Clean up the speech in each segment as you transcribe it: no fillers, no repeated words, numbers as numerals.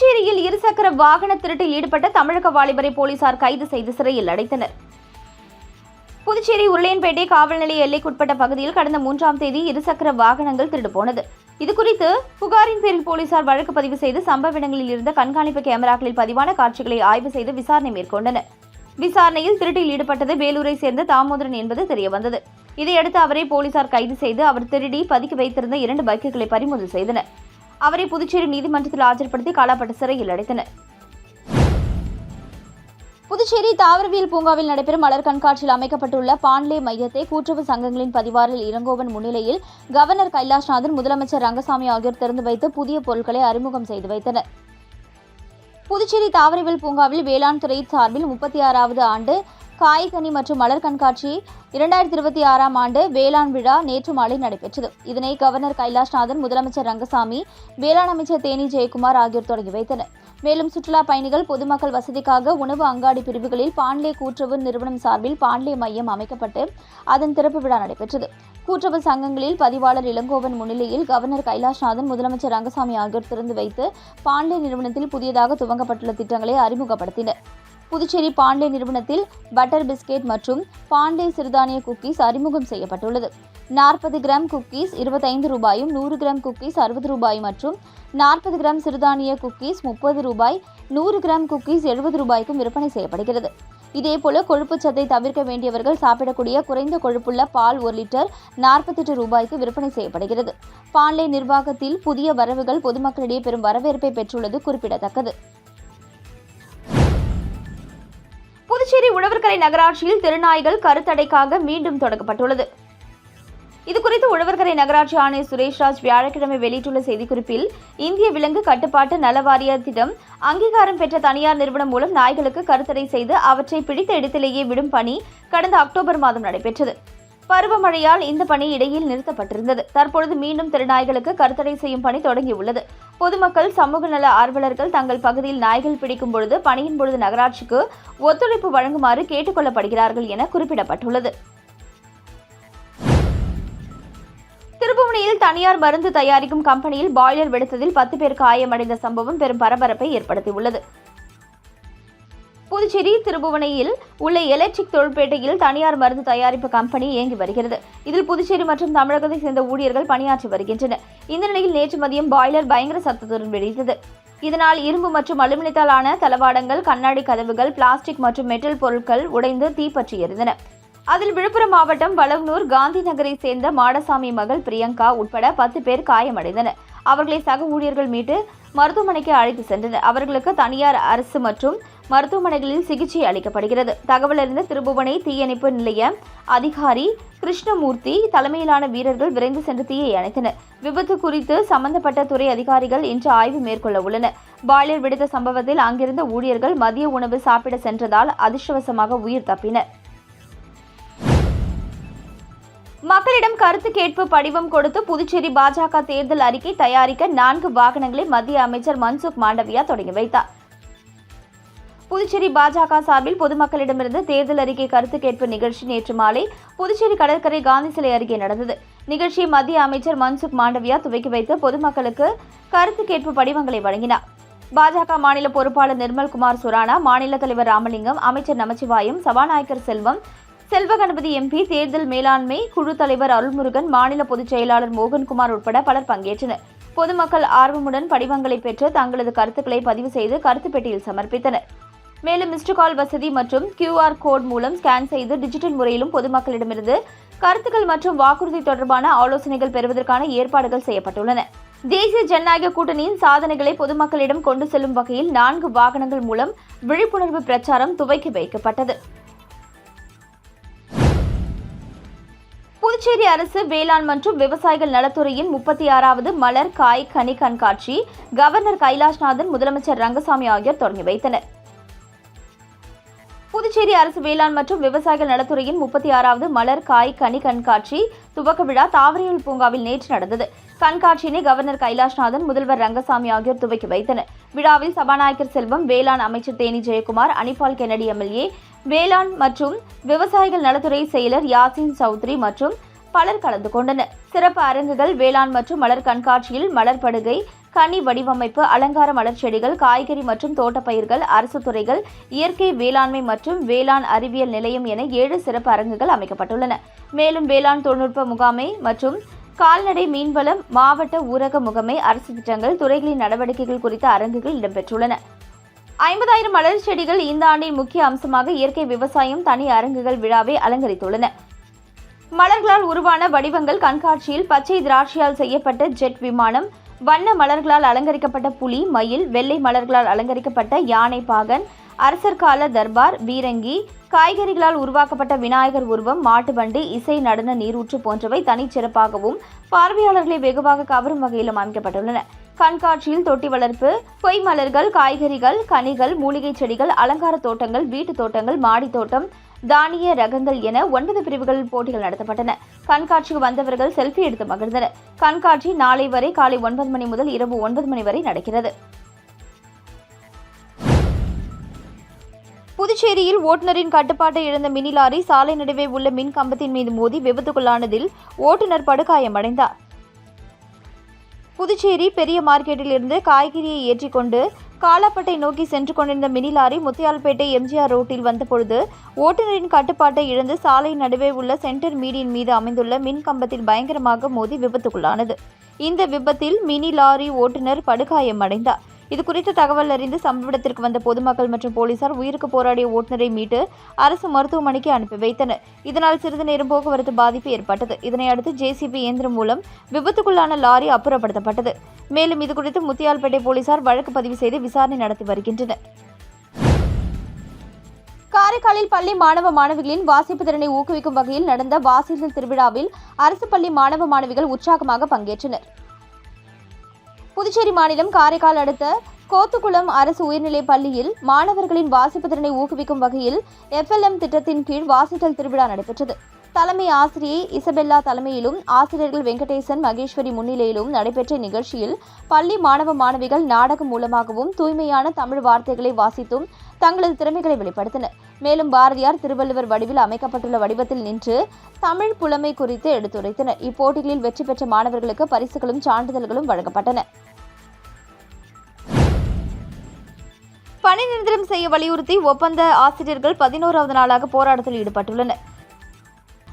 புதுச்சேரியில் இருசக்கர வாகன திருட்டில் ஈடுபட்ட தமிழக வாலிபரை போலீசார் கைது செய்து சிறையில் அடைத்தனர். புதுச்சேரி உருளையன்பேட்டை காவல் நிலைய எல்லைக்குட்பட்ட பகுதியில் கடந்த 3ஆம் தேதி இருசக்கர வாகனங்கள் திருடு போனது. இதுகுறித்து புகாரின் பேரில் போலீசார் வழக்கு பதிவு செய்து சம்பவ இடங்களில் இருந்த கண்காணிப்பு கேமராக்களில் பதிவான காட்சிகளை ஆய்வு செய்து விசாரணை மேற்கொண்டனர். விசாரணையில் திருட்டில் ஈடுபட்டது வேலூரை சேர்ந்த தாமோதரன் என்பது தெரியவந்தது. இதையடுத்து அவரை போலீசார் கைது செய்து அவர் திருடி பதுக்கி வைத்திருந்த 2 பைக்குகளை பறிமுதல் செய்தனர். அவரை புதுச்சேரி நீதிமன்றத்தில் ஆஜர்படுத்தி காலாப்பட்டு சிறையில் அடைத்தனர். புதுச்சேரி தாவரவியல் பூங்காவில் நடைபெறும் மலர் கண்காட்சியில் அமைக்கப்பட்டுள்ள பாண்லே மையத்தை கூட்டுறவு சங்கங்களின் பதிவாளர் இளங்கோவன் முன்னிலையில் கவர்னர் கைலாஷ்நாதன், முதலமைச்சர் ரங்கசாமி ஆகியோர் திறந்து வைத்து புதிய பொருட்களை அறிமுகம் செய்து வைத்தனர். புதுச்சேரி தாவரவியல் பூங்காவில் வேளாண் துறை சார்பில் 36வது ஆண்டு காய்கனி மற்றும் மலர் கண்காட்சி 2026ஆம் ஆண்டு வேளாண் விழா நேற்று மாலை நடைபெற்றது. இதனை கவர்னர் கைலாஷ்நாதன், முதலமைச்சர் ரங்கசாமி, வேளாண் அமைச்சர் தேனி ஜெயக்குமார் ஆகியோர் தொடங்கி வைத்தனர். மேலும் சுற்றுலா பயணிகள் பொதுமக்கள் வசதிக்காக உணவு அங்காடி பிரிவுகளில் பாண்லே கூட்டுறவு நிறுவனம் சார்பில் பாண்லே மையம் அமைக்கப்பட்டு அதன் திறப்பு விழா நடைபெற்றது. கூட்டுறவு சங்கங்களில் பதிவாளர் இளங்கோவன் முன்னிலையில் கவர்னர் கைலாஷ்நாதன், முதலமைச்சர் ரங்கசாமி ஆகியோர் திறந்து வைத்து பாண்லே நிறுவனத்தில் புதியதாக துவங்கப்பட்டுள்ள திட்டங்களை அறிமுகப்படுத்தினர். புதுச்சேரி பாண்லே நிறுவனத்தில் பட்டர் பிஸ்கெட் மற்றும் பாண்லே சிறுதானிய குக்கீஸ் அறிமுகம் செய்யப்பட்டுள்ளது. 40 கிராம் குக்கீஸ் 25 ரூபாயும், 100 கிராம் குக்கீஸ் 60 ரூபாய் மற்றும் 40 கிராம் சிறுதானிய குக்கீஸ் 30 ரூபாய், 100 கிராம் குக்கீஸ் 70 ரூபாய்க்கும் விற்பனை செய்யப்படுகிறது. இதேபோல கொழுப்புச்சத்தை தவிர்க்க வேண்டியவர்கள் சாப்பிடக்கூடிய குறைந்த கொழுப்புள்ள பால் 1 லிட்டர் 48 ரூபாய்க்கு விற்பனை செய்யப்படுகிறது. பாண்லே நிர்வாகத்தில் புதிய வரவுகள் பொதுமக்களிடையே பெரும் வரவேற்பை பெற்றுள்ளது குறிப்பிடத்தக்கது. புதுச்சேரி உழவர்கரை நகராட்சியில் தெருநாய்கள் கருத்தடைக்காக மீண்டும் தொடங்கப்பட்டுள்ளது. இதுகுறித்து உழவர்கரை நகராட்சி ஆணையர் சுரேஷ்ராஜ் வியாழக்கிழமை வெளியிட்டுள்ள செய்திக்குறிப்பில், இந்திய விலங்கு கட்டுப்பாட்டு நல வாரியத்திடம் அங்கீகாரம் பெற்ற தனியார் நிறுவனம் மூலம் நாய்களுக்கு கருத்தடை செய்து அவற்றை பிடித்த இடத்திலேயே விடும் பணி கடந்த அக்டோபர் மாதம் நடைபெற்றது. பருவமழையால் இந்த பணி இடையில் நிறுத்தப்பட்டிருந்தது. தற்பொழுது மீண்டும் தெருநாய்களுக்கு கருத்தடை செய்யும் பணி தொடங்கியுள்ளது. பொதுமக்கள், சமூக நல ஆர்வலர்கள் தங்கள் பகுதியில் நாய்கள் பிடிக்கும் பொழுது பணியின் பொழுது நகராட்சிக்கு ஒத்துழைப்பு வழங்குமாறு கேட்டுக் கொள்ளப்படுகிறார்கள் என குறிப்பிடப்பட்டுள்ளது. திருபுவனையில் தனியார் மருந்து தயாரிக்கும் கம்பெனியில் பாய்லர் வெடித்ததில் 10 பேர் காயமடைந்த சம்பவம் பெரும் பரபரப்பை ஏற்படுத்தியுள்ளது. புதுச்சேரி திருபுவனையில் உள்ள எலக்ட்ரிக் தொழிற்பேட்டையில் தனியார் மருந்து தயாரிப்பு கம்பெனி இயங்கி வருகிறது. இதில் புதுச்சேரி மற்றும் தமிழகத்தை சேர்ந்த ஊழியர்கள் பணியாற்றி வருகின்றனர். இந்த நிலையில் நேற்று மதியம் பாய்லர் பயங்கர சத்தத்துடன் வெடித்தது. இதனால் இரும்பு மற்றும் அலுமினியத்தால் ஆன தளவாடங்கள், கண்ணாடி கதவுகள், பிளாஸ்டிக் மற்றும் மெட்டல் பொருட்கள் உடைந்து தீப்பற்றி எரிந்தன. அதில் விழுப்புரம் மாவட்டம் வளவனூர் காந்தி நகரை சேர்ந்த மாடசாமி மகள் பிரியங்கா உட்பட 10 பேர் காயமடைந்தனர். அவர்களை சக ஊழியர்கள் மீட்டு மருத்துவமனைக்கு அழைத்து சென்றனர். அவர்களுக்கு தனியார், அரசு மற்றும் மருத்துவமனைகளில் சிகிச்சை அளிக்கப்படுகிறது. தகவலறிந்த திருபுவனை தீயணைப்பு நிலைய அதிகாரி கிருஷ்ணமூர்த்தி தலைமையிலான வீரர்கள் விரைந்து சென்று தீயை அணைத்தனர். விபத்து குறித்து சம்பந்தப்பட்ட துறை அதிகாரிகள் இன்று ஆய்வு மேற்கொள்ள உள்ளனர். பாய்லர் வெடித்த சம்பவத்தில் அங்கிருந்த ஊழியர்கள் மதிய உணவு சாப்பிட சென்றதால் அதிர்ஷ்டவசமாக உயிர் தப்பினர். மக்களிடம் கருத்து கேட்பு படிவம் கொடுத்து புதுச்சேரி பாஜக தேர்தல் அறிக்கை தயாரிக்க 4 வாகனங்களை மத்திய அமைச்சர் மன்சுக் மாண்டவியா தொடங்கி வைத்தார். புதுச்சேரி பாஜக சார்பில் பொதுமக்களிடமிருந்து தேர்தல் அறிக்கை கருத்து கேட்பு நிகழ்ச்சி நேற்று மாலை புதுச்சேரி கடற்கரை காந்தி சிலை அருகே நடந்தது. நிகழ்ச்சியை மத்திய அமைச்சர் மன்சுக் மாண்டவியா துவக்கி வைத்து பொதுமக்களுக்கு கருத்து கேட்பு படிவங்களை வழங்கினார். பாஜக மாநில பொறுப்பாளர் நிர்மல்குமார் சுரானா, மாநில தலைவர் ராமலிங்கம், அமைச்சர் நமச்சிவாயம், சபாநாயகர் செல்வகணபதி எம்பி, தேர்தல் மேலாண்மை குழு தலைவர் அருள்முருகன், மாநில பொதுச் செயலாளர் மோகன்குமார் உட்பட பலர் பங்கேற்றனர். பொதுமக்கள் ஆர்வமுடன் படிவங்களை பெற்று தங்களது கருத்துக்களை பதிவு செய்து கருத்து பெட்டியில் சமர்ப்பித்தனர். மேலும் மிஸ்டு கால் வசதி மற்றும் QR கோட் மூலம் ஸ்கேன் செய்து டிஜிட்டல் முறையிலும் பொதுமக்களிடமிருந்து கருத்துக்கள் மற்றும் வாக்குறுதி தொடர்பான ஆலோசனைகள் பெறுவதற்கான ஏற்பாடுகள் செய்யப்பட்டுள்ளன. தேசிய ஜனநாயக கூட்டணியின் சாதனைகளை பொதுமக்களிடம் கொண்டு செல்லும் வகையில் 4 வாகனங்கள் மூலம் விழிப்புணர்வு பிரச்சாரம் துவக்கி வைக்கப்பட்டது. புதுச்சேரி அரசு வேளாண் மற்றும் விவசாயிகள் நலத்துறையின் 36வது மலர் காய் கனி கண்காட்சி கவர்னர் கைலாஷ்நாதன், முதலமைச்சர் ரங்கசாமி ஆகியோர் தொடங்கி வைத்தனர். புதுச்சேரி அரசு வேளாண் மற்றும் விவசாயிகள் நலத்துறையின் 36வது மலர் காய் கனி கண்காட்சி துவக்க விழா தாவரவியல் பூங்காவில் நேற்று நடந்தது. கண்காட்சியினை கவர்னர் கைலாஷ்நாதன், முதல்வர் ரங்கசாமி ஆகியோர் துவக்கி வைத்தனர். விழாவில் சபாநாயகர் செல்வம், வேளாண் அமைச்சர் தேனி ஜெயக்குமார், அனிபால் கென்னடி MLA, வேளாண் மற்றும் விவசாயிகள் நலத்துறை செயலர் யாசின் சௌத்ரி மற்றும் பலர் கலந்து கொண்டனர். சிறப்பு அரங்குகள், வேளாண் மற்றும் மலர் கண்காட்சியில் மலர் படுகை, கனி வடிவமைப்பு, அலங்கார மலர் செடிகள், காய்கறி மற்றும் தோட்டப்பயிர்கள், அரசு துறைகள், இயற்கை வேளாண்மை மற்றும் வேளாண் அறிவியல் நிலையம் என 7 சிறப்பு அரங்குகள் அமைக்கப்பட்டுள்ளன. மேலும் வேளாண் தொழில்நுட்ப முகாமை மற்றும் கால்நடை மீன்வளம், மாவட்ட ஊரக முகமை, அரசு திட்டங்கள், துறைகளின் நடவடிக்கைகள் குறித்த அரங்குகள் இடம்பெற்றுள்ளன. 50,000 மலர் செடிகள் இந்த ஆண்டின் முக்கிய அம்சமாக இயற்கை விவசாயம் தனி அரங்குகள் விழாவை அலங்கரித்துள்ளன. மலர்களால் உருவான வடிவங்கள் கண்காட்சியில் பச்சை திராட்சையால் செய்யப்பட்ட ஜெட் விமானம், வண்ண மலர்களால் அலங்கரிக்கப்பட்ட புலி, மயில், வெள்ளை மலர்களால் அலங்கரிக்கப்பட்ட யானை பாகன், அரசர் கால தர்பார், பீரங்கி, காய்கறிகளால் உருவாக்கப்பட்ட விநாயகர் உருவம், மாட்டு வண்டி, இசை, நடன, நீரூற்று போன்றவை தனிச்சிறப்பாகவும் பார்வையாளர்களை வெகுவாக கவரும் வகையிலும் அமைக்கப்பட்டுள்ளன. கண்காட்சியில் தொட்டி வளர்ப்பு, கொய் மலர்கள், காய்கறிகள், கனிகள், மூலிகை செடிகள், அலங்கார தோட்டங்கள், வீட்டு தோட்டங்கள், மாடி தோட்டம், தானிய ரகங்கள் என 9 பிரிவுகளில் போட்டிகள் நடத்தப்பட்டன. கண்காட்சிக்கு வந்தவர்கள் செல்ஃபி எடுத்து மகிழ்ந்தனர். கண்காட்சி நாளை வரை காலை 9 மணி முதல் இரவு 9 மணி வரை நடக்கிறது. புதுச்சேரியில் ஓட்டுநரின் கட்டுப்பாட்டை இழந்த மினி லாரி சாலை நடுவே உள்ள மின் கம்பத்தின் மீது மோதி விபத்துக்குள்ளானதில் ஓட்டுநர் படுகாயமடைந்தார். புதுச்சேரி பெரிய மார்க்கெட்டில் இருந்து காய்கறியை ஏற்றிக்கொண்டு காலாப்பட்டை நோக்கி சென்று கொண்டிருந்த மினி லாரி முத்தியால்பேட்டை எம்ஜிஆர் ரோட்டில் வந்தபொழுது ஓட்டுநரின் கட்டுப்பாட்டை இழந்து சாலை நடுவே உள்ள சென்டர் மீடியன் மீது அமைந்துள்ள மின் கம்பத்தில் பயங்கரமாக மோதி விபத்துக்குள்ளானது. இந்த விபத்தில் மினி லாரி ஓட்டுநர் படுகாயமடைந்தார். இதுகுறித்த தகவல் அறிந்து சம்பவ இடத்திற்கு வந்த பொதுமக்கள் மற்றும் போலீசார் உயிருக்கு போராடிய ஓட்டுநரை மீட்டு அரசு மருத்துவமனைக்கு அனுப்பி வைத்தனர். இதனால் சிறிது நேரம் போக்குவரத்து பாதிப்பு ஏற்பட்டது. இதனையடுத்து ஜேசிபி இயந்திரம் மூலம் விபத்துக்குள்ளான லாரி அப்புறப்படுத்தப்பட்டது. மேலும் இதுகுறித்து முத்தியால்பேட்டை போலீசார் வழக்கு பதிவு செய்து விசாரணை நடத்தி வருகின்றனர். காரைக்காலில் பள்ளி மாணவ மாணவிகளின் வாசிப்பு திறனை ஊக்குவிக்கும் வகையில் நடந்த வாசித்தல் திருவிழாவில் அரசு பள்ளி மாணவ மாணவிகள் உற்சாகமாக பங்கேற்றனர். புதுச்சேரி மாநிலம் காரைக்கால் அடுத்த கோத்துக்குளம் அரசு உயர்நிலைப் பள்ளியில் மாணவர்களின் வாசிப்பு திறனை ஊக்குவிக்கும் வகையில் FLM திட்டத்தின் கீழ் வாசித்தல் திருவிழா நடைபெற்றது. தலைமை ஆசிரியை இசபெல்லா தலைமையிலும் ஆசிரியர்கள் வெங்கடேசன், மகேஸ்வரி முன்னிலையிலும் நடைபெற்ற நிகழ்ச்சியில் பள்ளி மாணவ மாணவிகள் நாடகம் மூலமாகவும் தூய்மையான தமிழ் வார்த்தைகளை வாசித்தும் தங்களது திறமைகளை வெளிப்படுத்தினர். மேலும் பாரதியார் திருவள்ளுவர் வடிவில் அமைக்கப்பட்டுள்ள வடிவத்தில் நின்று தமிழ் புலமை குறித்து எடுத்துரைத்தனர். இப்போட்டிகளில் வெற்றி பெற்ற மாணவர்களுக்கு பரிசுகளும் சான்றிதழ்களும் வழங்கப்பட்டன. பணி நிரந்தரம் செய்ய வலியுறுத்தி ஒப்பந்த ஆசிரியர்கள் 11வது நாளாக போராட்டத்தில் ஈடுபட்டுள்ளனர்.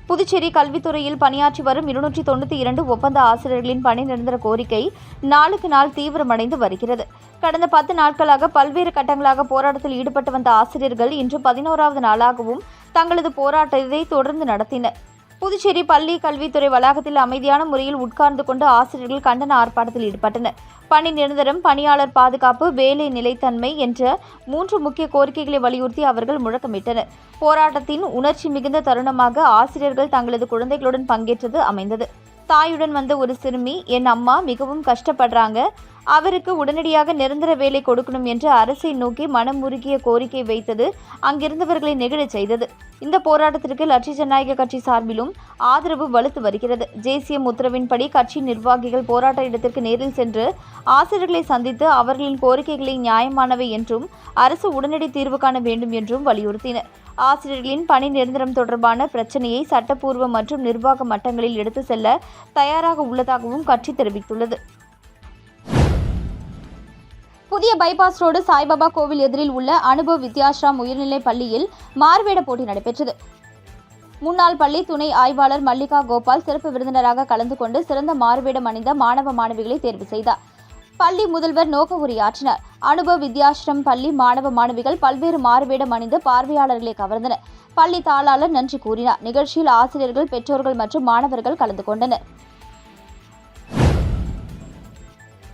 புதுச்சேரி கல்வித்துறையில் பணியாற்றி வரும் 292 ஒப்பந்த ஆசிரியர்களின் பணி நிரந்தர கோரிக்கை நாளுக்கு நாள் தீவிரமடைந்து வருகிறது. கடந்த 10 நாட்களாக பல்வேறு கட்டங்களாக போராட்டத்தில் ஈடுபட்டு வந்த ஆசிரியர்கள் இன்று 11வது நாளாகவும் தங்களது போராட்டத்தை தொடர்ந்து நடத்தினர். புதுச்சேரி பள்ளி கல்வித்துறை வளாகத்தில் அமைதியான முறையில் உட்கார்ந்து கொண்டு ஆசிரியர்கள் கண்டன ஆர்ப்பாட்டத்தில் ஈடுபட்டனர். பணி நிரந்தரம், பணியாளர் பாதுகாப்பு, வேலை நிலைத்தன்மை என்ற 3 முக்கிய கோரிக்கைகளை வலியுறுத்தி அவர்கள் முழக்கமிட்டனர். போராட்டத்தின் உணர்ச்சி மிகுந்த தருணமாக ஆசிரியர்கள் தங்களது குழந்தைகளுடன் பங்கேற்றது அமைந்தது. தாயுடன் வந்த ஒரு சிறுமி, என் அம்மா மிகவும் கஷ்டப்படுறாங்க, அவருக்கு உடனடியாக நிரந்தர வேலை கொடுக்கணும் என்று அரசை நோக்கி மனமுருகிய கோரிக்கை வைத்தது அங்கிருந்தவர்களை நெகிழச் செய்தது. இந்த போராட்டத்திற்கு லட்சிய ஜனநாயக கட்சி சார்பிலும் ஆதரவு வலுத்து வருகிறது. ஜேசிஎம் உத்தரவின்படி கட்சி நிர்வாகிகள் போராட்ட இடத்திற்கு நேரில் சென்று ஆசிரியர்களை சந்தித்து அவர்களின் கோரிக்கைகளை நியாயமானவை என்றும் அரசு உடனடி தீர்வு காண வேண்டும் என்றும் வலியுறுத்தினர். ஆசிரியர்களின் பணி நிரந்தரம் தொடர்பான பிரச்சினையை சட்டப்பூர்வ மற்றும் நிர்வாக மட்டங்களில் எடுத்து செல்ல தயாராக உள்ளதாகவும் கட்சி தெரிவித்துள்ளது. புதிய பைபாஸ் ரோடு சாய்பாபா கோவில் எதிரில் உள்ள அனுபவ் வித்யாஸ்ராம் உயர்நிலைப் பள்ளியில் மார்வேட போட்டி நடைபெற்றது. முன்னாள் பள்ளி துணை ஆய்வாளர் மல்லிகா கோபால் சிறப்பு விருந்தினராக கலந்து கொண்டு சிறந்த மார்வேடம் அணிந்த மாணவ மாணவிகளை தேர்வு செய்தார். பள்ளி முதல்வர் நோக்க உரையாற்றினார். அனுபவ் வித்யாஸ்ரம் பள்ளி மாணவ மாணவிகள் பல்வேறு மாறுவேடம் அணிந்து பார்வையாளர்களை கவர்ந்தனர். பள்ளி தாளாளர் நன்றி கூறினார். நிகழ்ச்சியில் ஆசிரியர்கள், பெற்றோர்கள் மற்றும் மாணவர்கள் கலந்து கொண்டனர்.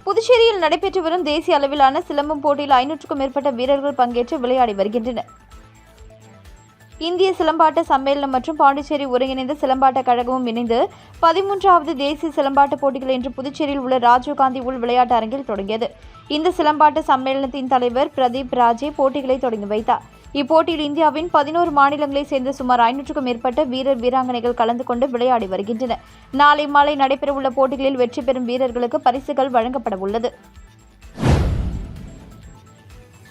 புதுச்சேரியில் நடைபெற்று வரும் தேசிய அளவிலான சிலம்பம் போட்டியில் 500க்கும் மேற்பட்ட வீரர்கள் பங்கேற்று விளையாடி வருகின்றனர். இந்திய சிலம்பாட்ட சம்மேளனம் மற்றும் பாண்டிச்சேரி ஒருங்கிணைந்த சிலம்பாட்ட கழகமும் இணைந்து 13வது தேசிய சிலம்பாட்ட போட்டிகள் இன்று புதுச்சேரியில் உள்ள ராஜீவ்காந்தி உள் விளையாட்டு அரங்கில் தொடங்கியது. இந்த சிலம்பாட்ட சம்மேளனத்தின் தலைவர் பிரதீப் ராஜே போட்டிகளை தொடங்கி வைத்தார். இப்போட்டியில் இந்தியாவின் 11 மாநிலங்களைச் சேர்ந்த சுமார் 500க்கும் மேற்பட்ட வீரர் வீராங்கனைகள் கலந்து கொண்டு விளையாடி வருகின்றனர். நாளை மாலை நடைபெறவுள்ள போட்டிகளில் வெற்றி பெறும் வீரர்களுக்கு பரிசுகள் வழங்கப்பட உள்ளது.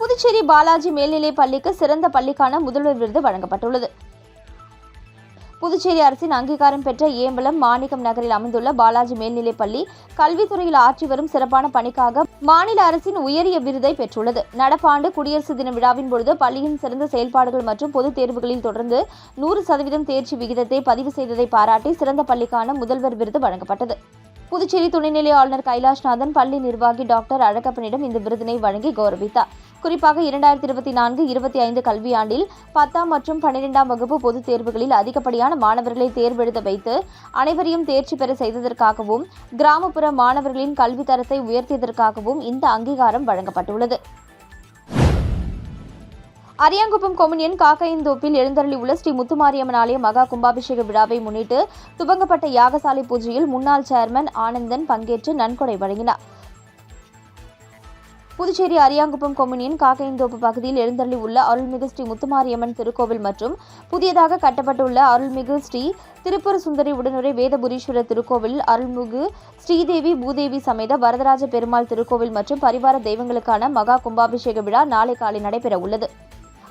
புதுச்சேரி பாலாஜி மேல்நிலைப் பள்ளிக்கு சிறந்த பள்ளிக்கான முதல்வர் விருது வழங்கப்பட்டுள்ளது. புதுச்சேரி அரசின் அங்கீகாரம் பெற்ற ஏம்பலம் மாணிக்கம் நகரில் அமைந்துள்ள பாலாஜி மேல்நிலைப்பள்ளி கல்வித்துறையில் ஆற்றி வரும் சிறப்பான பணிக்காக மாநில அரசின் உயரிய விருதை பெற்றுள்ளது. நடப்பாண்டு குடியரசு தின விழாவின் பொழுது பள்ளியின் சிறந்த செயல்பாடுகள் மற்றும் பொதுத் தேர்வுகளில் தொடர்ந்து 100% தேர்ச்சி விகிதத்தை பதிவு செய்ததை பாராட்டி சிறந்த பள்ளிக்கான முதல்வர் விருது வழங்கப்பட்டது. புதுச்சேரி துணைநிலை ஆளுநர் கைலாஷ்நாதன் பள்ளி நிர்வாகி டாக்டர் அழகப்பனிடம் இந்த விருதினை வழங்கி கௌரவித்தார். குறிப்பாக 2024-25 கல்வியாண்டில் 10ஆம் மற்றும் 12ஆம் வகுப்பு பொதுத் தேர்வுகளில் அதிகப்படியான மாணவர்களை தேர்வெழுத வைத்து அனைவரையும் தேர்ச்சி பெற செய்ததற்காகவும் கிராமப்புற மாணவர்களின் கல்வி தரத்தை உயர்த்தியதற்காகவும் இந்த அங்கீகாரம் வழங்கப்பட்டுள்ளது. அரியாங்குப்பம் கொம்யூனியன் காக்கையந்தோப்பில் எழுந்தருளியுள்ள ஸ்ரீ முத்துமாரியம்மன் ஆலய மகா கும்பாபிஷேக விழாவை முன்னிட்டு துவங்கப்பட்ட யாகசாலை பூஜையில் முன்னாள் சேர்மன் ஆனந்தன் பங்கேற்று நன்கொடை வழங்கினார். புதுச்சேரி அரியாங்குப்பம் கொம்யூனியன் காக்கையந்தோப்பு பகுதியில் எழுந்தருளியுள்ள அருள்மிகு ஸ்ரீ முத்துமாரியம்மன் திருக்கோவில் மற்றும் புதியதாக கட்டப்பட்டுள்ள அருள்மிகு ஸ்ரீ திருப்புர சுந்தரி உடனுரை வேதபுரீஸ்வரர் திருக்கோவில், அருள்மிகு ஸ்ரீதேவி பூதேவி சமேத வரதராஜ பெருமாள் திருக்கோவில் மற்றும் பரிவார தெய்வங்களுக்கான மகா கும்பாபிஷேக விழா நாளை காலை நடைபெற உள்ளது.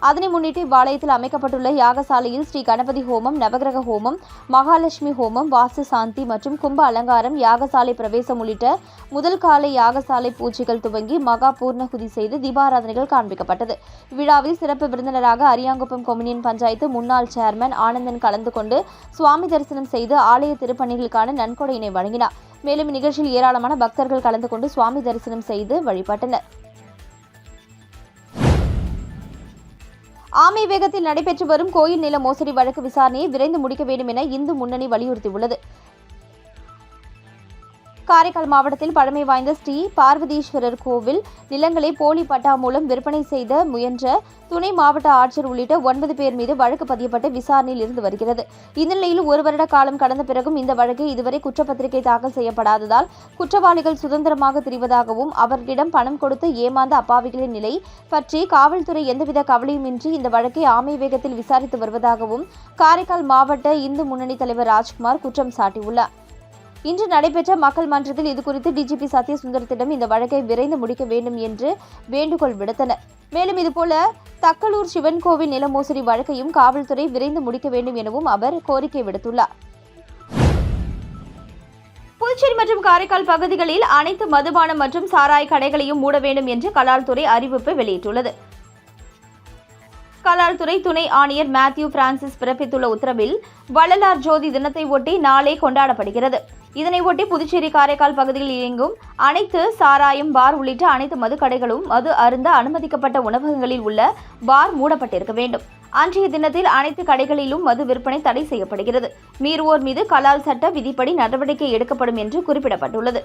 அதனை முன்னிட்டு இவ்வாலயத்தில் அமைக்கப்பட்டுள்ள யாகசாலையில் ஸ்ரீ கணபதி ஹோமம், நவகிரக ஹோமம், மகாலட்சுமி ஹோமம், வாஸ்து சாந்தி மற்றும் கும்ப அலங்காரம், யாகசாலை பிரவேசம் உள்ளிட்ட முதல் காலை யாகசாலை பூஜைகள் துவங்கி மகா பூர்ணகுதி செய்து தீபாராதனைகள் காண்பிக்கப்பட்டது. இவ்விழாவில் சிறப்பு விருந்தினராக அரியாங்குப்பம் கொம்யூனியன் பஞ்சாயத்து முன்னாள் சேர்மன் ஆனந்தன் கலந்து கொண்டு சுவாமி தரிசனம் செய்து ஆலய திருப்பணிகளுக்கான நன்கொடையினை வழங்கினார். மேலும் இந்நிகழ்ச்சியில் ஏராளமான பக்தர்கள் கலந்து கொண்டு சுவாமி தரிசனம் செய்து வழிபட்டனர். ஆமை வேகத்தில் நடைபெற்று வரும் கோயில் நில மோசடி வழக்கு விசாரணையை விரைந்து முடிக்க வேண்டும் என இந்து முன்னணி வலியுறுத்தியுள்ளது. காரைக்கால் மாவட்டத்தில் பழமை வாய்ந்த ஸ்ரீ பார்வதீஸ்வரர் கோவில் நிலங்களை போலி பட்டா மூலம் விற்பனை செய்த முயன்ற துணை மாவட்ட ஆட்சியர் உள்ளிட்ட 9 பேர் மீது வழக்கு பதியப்பட்டு விசாரணையில் இருந்து வருகிறது. இந்நிலையில் 1 வருட காலம் கடந்த பிறகும் இந்த வழக்கு இதுவரை குற்றப்பத்திரிகை தாக்கல் செய்யப்படாததால் குற்றவாளிகள் சுதந்திரமாக திரிவதாகவும் அவர்களிடம் பணம் கொடுத்து ஏமாந்த அப்பாவிகளின் நிலை பற்றி காவல்துறை எந்தவித கவலையுமின்றி இந்த வழக்கை ஆமை வேகத்தில் விசாரித்து வருவதாகவும் காரைக்கால் மாவட்ட இந்து முன்னணி தலைவர் ராஜ்குமார் குற்றம் சாட்டியுள்ளார். இன்று நடைபெற்ற மக்கள் மன்றத்தில் இதுகுறித்து டிஜிபி சத்யசுந்தரத்திடம் இந்த வழக்கை விரைந்து முடிக்க வேண்டும் என்று வேண்டுகோள் விடுத்தனர். மேலும் இதுபோல தக்கலூர் சிவன் கோவில் நில மோசடி வழக்கையும் காவல்துறை விரைந்து முடிக்க வேண்டும் எனவும் அவர் கோரிக்கை விடுத்துள்ளார். புதுச்சேரி மற்றும் காரைக்கால் பகுதிகளில் அனைத்து மதுபானம் மற்றும் சாராய கடைகளையும் மூட வேண்டும் என்று கலால்துறை அறிவிப்பு வெளியிட்டுள்ளது. கலால்துறை துணை ஆணையர் மேத்யூ பிரான்சிஸ் பிறப்பித்துள்ள உத்தரவில் வள்ளலார் ஜோதி தினத்தை ஒட்டி நாளை கொண்டாடப்படுகிறது. இதனை ஒட்டி புதுச்சேரி காரைக்கால் பகுதியில் இயங்கும் அனைத்து சாராயம், பார் உள்ளிட்ட அனைத்து மதுக்கடைகளும் மது அருந்த அனுமதிக்கப்பட்ட உணவகங்களில் உள்ள பார் மூடப்பட்டிருக்க வேண்டும். அன்றைய தினத்தில் அனைத்து கடைகளிலும் மது விற்பனை தடை செய்யப்படுகிறது. மீறுவோர் மீது கலால் சட்ட விதிப்படி நடவடிக்கை எடுக்கப்படும் என்று குறிப்பிடப்பட்டுள்ளது.